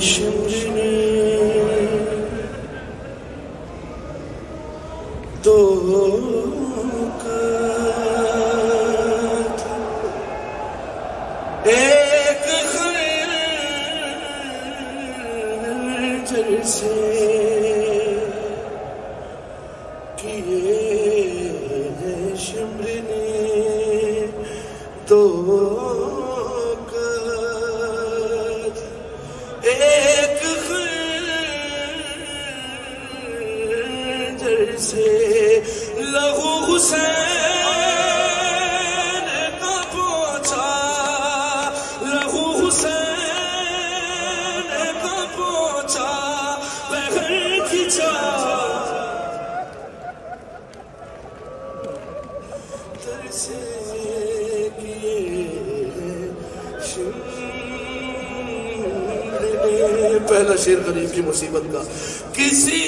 شمرنے تو ایک خنجر سے کیے ہیں شمرنے تو ایک خنجر سے لہو حسین کا پہنچا، لہو حسین کا پہنچا، پہر کھچا ترسے کیے پہلا شعر غریب کی مصیبت کا۔ کسی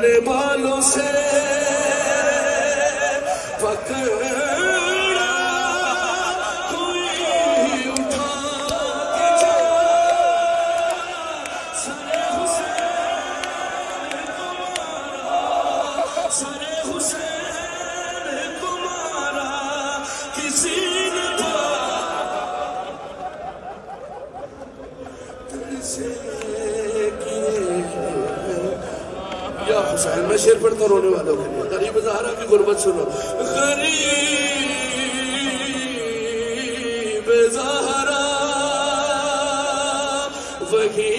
نے بالوں سے پکڑا، کوئی اٹھا کے جا، سر حسین کو مارا، سر حسین کو مارا، کسی نے یا حسین۔ میں شعر پڑھتا رونے والوں کے لیے، غریب زہرا کی غربت سنو۔ غریب زہرا وہی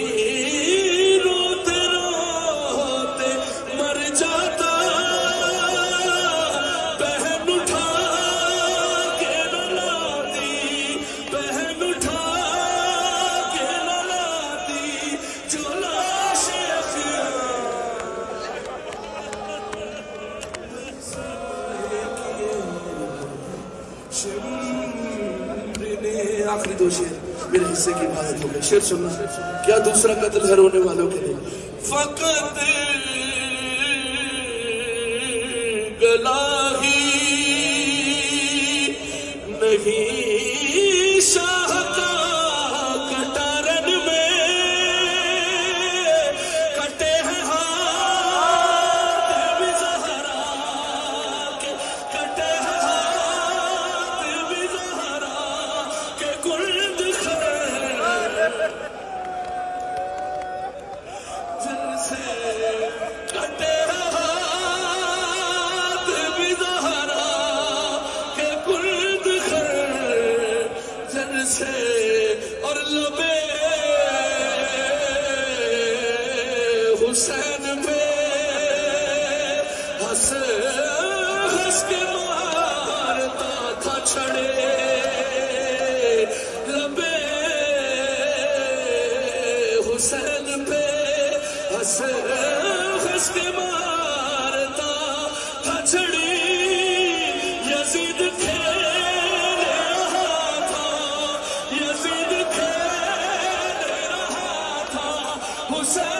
روتے روتے مر جاتا، بہن اٹھا کے نہ لاتی، بہن اٹھا کے نہ لاتی، جو لاش آخری دو شعر میرے حصے کی بات ہو گئی۔ شعر سننا کیا دوسرا قتل ہے رونے والوں کے لیے۔ فقط گلا ہی نہیں شاہ کا کٹارن میں کٹے ہیں ہاتھ بھی زہرا کے، کٹے ہیں ہاتھ بھی زہرا کے، گلد خیر جن سے کٹے ہیں ہاتھ بھی زہرا کے، گلد خیر جن سے، اور لبے حسین پہ ہنس ہنس کے مارتا تھا چھڑے، لبے حسین پہ ہنس ہنس کے مارتا تھا چھڑی، یزید کھیل رہا تھا، یزید کھیل رہا تھا، حسین